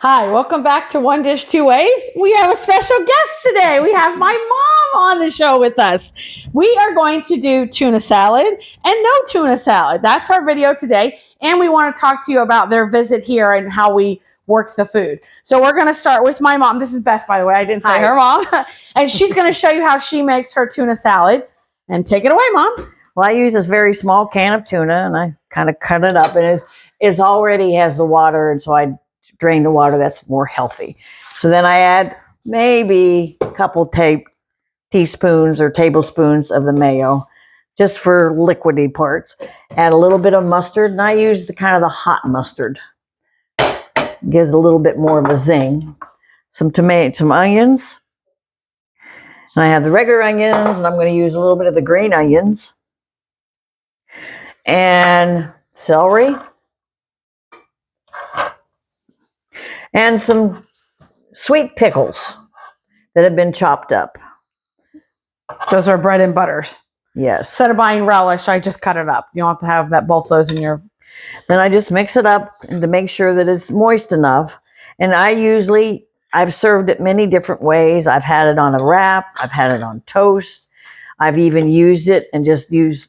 Hi, welcome back to One Dish, Two Ways. We have a special guest today. We have my mom on the show with us. We are going to do tuna salad and no tuna salad. That's our video today. And we want to talk to you about their visit here and how we work the food. So we're going to start with my mom. This is Beth, by the way. I didn't say her mom. And she's going to show you how she makes her tuna salad. And take it away, Mom. Well, I use this very small can of tuna and I kind of cut it up, and it already has the water, and so I drain the water. That's more healthy. So then I add maybe a couple teaspoons or tablespoons of the mayo, just for liquidy parts. Add a little bit of mustard, and I use the hot mustard. Gives a little bit more of a zing. Some onions. And I have the regular onions, and I'm going to use a little bit of the green onions. And celery. And some sweet pickles that have been chopped up. Those are bread and butters. Yes. Instead of buying relish, I just cut it up. You don't have to have both those in your... Then I just mix it up to make sure that it's moist enough. And I've served it many different ways. I've had it on a wrap. I've had it on toast. I've even used it and just used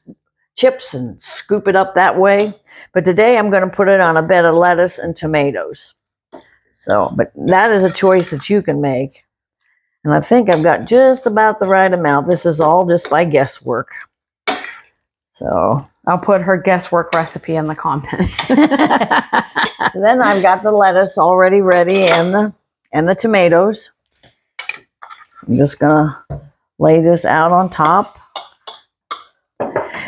chips and scoop it up that way. But today I'm going to put it on a bed of lettuce and tomatoes. So, but that is a choice that you can make. And I think I've got just about the right amount. This is all just by guesswork. So I'll put her guesswork recipe in the comments. So then I've got the lettuce already ready and the tomatoes. So I'm just gonna lay this out on top.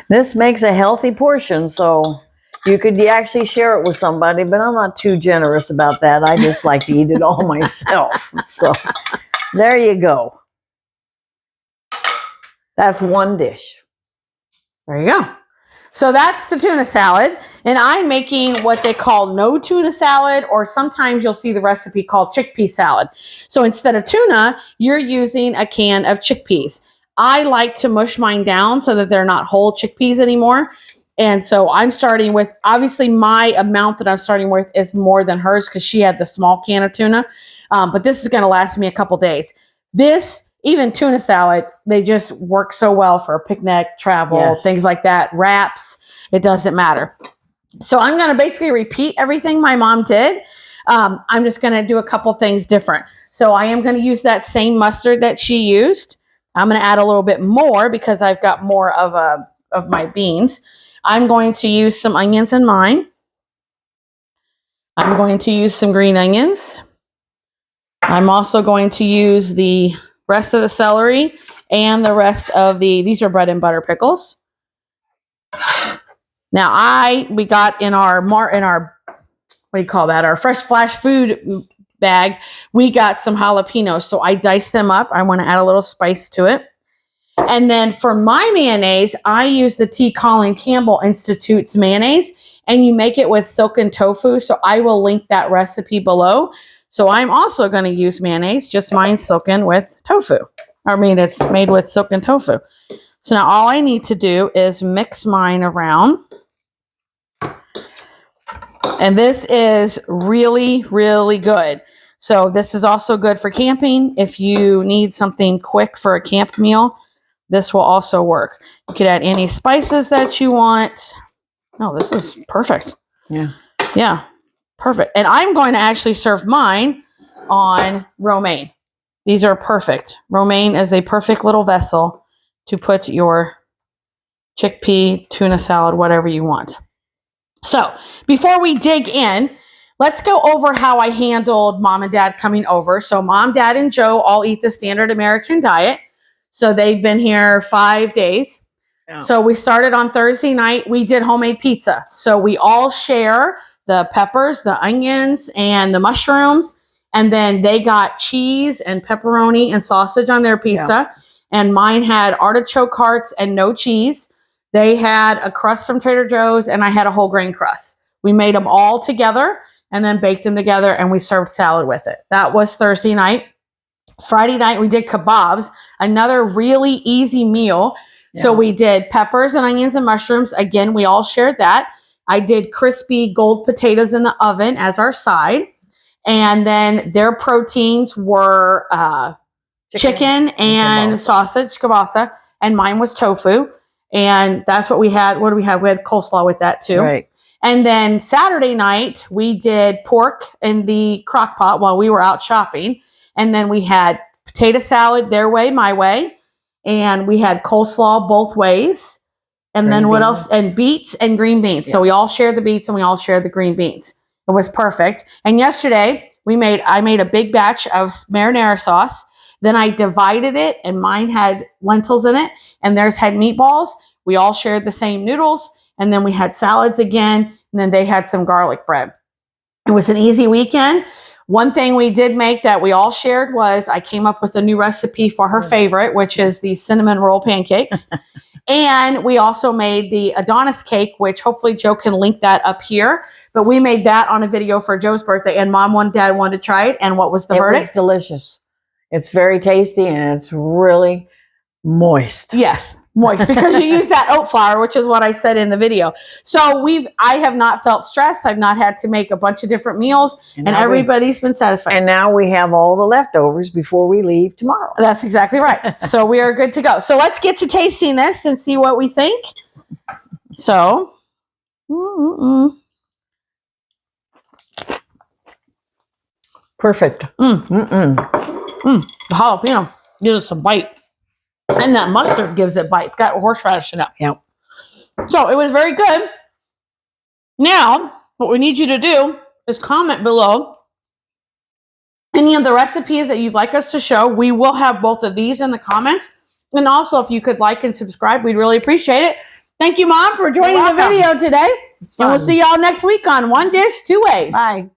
This makes a healthy portion, so you could actually share it with somebody, but I'm not too generous about that. I just like to eat it all myself. So there you go. That's one dish. There you go. So that's the tuna salad. And I'm making what they call no tuna salad, or sometimes you'll see the recipe called chickpea salad. So instead of tuna, you're using a can of chickpeas. I like to mush mine down so that they're not whole chickpeas anymore. And so I'm starting with, obviously my amount that I'm starting with is more than hers because she had the small can of tuna. But this is going to last me a couple days. Even tuna salad, they just work so well for a picnic, travel, yes, things like that, wraps, it doesn't matter. So I'm going to basically repeat everything my mom did. I'm just going to do a couple things different. So I am going to use that same mustard that she used. I'm going to add a little bit more because I've got more of my beans. I'm going to use some onions in mine. I'm going to use some green onions. I'm also going to use the rest of the celery and the rest of these are bread and butter pickles. Now we got in our what do you call that? Our fresh flash food bag, we got some jalapenos. So I diced them up. I want to add a little spice to it. And then for my mayonnaise, I use the T. Colin Campbell Institute's mayonnaise, and you make it with silken tofu. So I will link that recipe below. So I'm also going to use mayonnaise, just mine silken with tofu. It's made with silken tofu. So now all I need to do is mix mine around. And this is really, really good. So this is also good for camping. If you need something quick for a camp meal, this will also work. You could add any spices that you want. Oh, this is perfect. Yeah. Yeah. Perfect. And I'm going to actually serve mine on romaine. These are perfect. Romaine is a perfect little vessel to put your chickpea, tuna salad, whatever you want. So before we dig in, let's go over how I handled Mom and Dad coming over. So Mom, Dad, and Joe all eat the standard American diet. So they've been here 5 days. Yeah. So we started on Thursday night. We did homemade pizza. So we all share the peppers, the onions, and the mushrooms. And then they got cheese and pepperoni and sausage on their pizza. Yeah. And mine had artichoke hearts and no cheese. They had a crust from Trader Joe's, and I had a whole grain crust. We made them all together and then baked them together, and we served salad with it. That was Thursday night. Friday night, we did kebabs, another really easy meal. Yeah. So we did peppers and onions and mushrooms. Again, we all shared that. I did crispy gold potatoes in the oven as our side. And then their proteins were chicken and sausage, kielbasa, and mine was tofu. And that's what we had. What do we have? We had coleslaw with that too. Right. And then Saturday night, we did pork in the crock pot while we were out shopping. And then we had potato salad their way, my way. And we had coleslaw both ways. And then what else? And beets and green beans. Yeah. So we all shared the beets and we all shared the green beans. It was perfect. And yesterday I made a big batch of marinara sauce. Then I divided it, and mine had lentils in it, and theirs had meatballs. We all shared the same noodles, and then we had salads again, and then they had some garlic bread. It was an easy weekend. One thing we did make that we all shared was I came up with a new recipe for her favorite, which is the cinnamon roll pancakes. And we also made the Adonis cake, which hopefully Joe can link that up here. But we made that on a video for Joe's birthday, and Mom and Dad wanted to try it. And what was the verdict? It was delicious. It's very tasty, and it's really moist. Yes, moist, because you use that oat flour, which is what I said in the video. So I have not felt stressed. I've not had to make a bunch of different meals, and everybody's been satisfied. And now we have all the leftovers before we leave tomorrow. That's exactly right. So we are good to go. So let's get to tasting this and see what we think. So, perfect. The jalapeno gives us a bite. And that mustard gives it bite. It's got horseradish in it. Yep. So it was very good. Now, what we need you to do is comment below any of the recipes that you'd like us to show. We will have both of these in the comments. And also, if you could like and subscribe, we'd really appreciate it. Thank you, Mom, for joining the video today. And we'll see y'all next week on One Dish, Two Ways. Bye.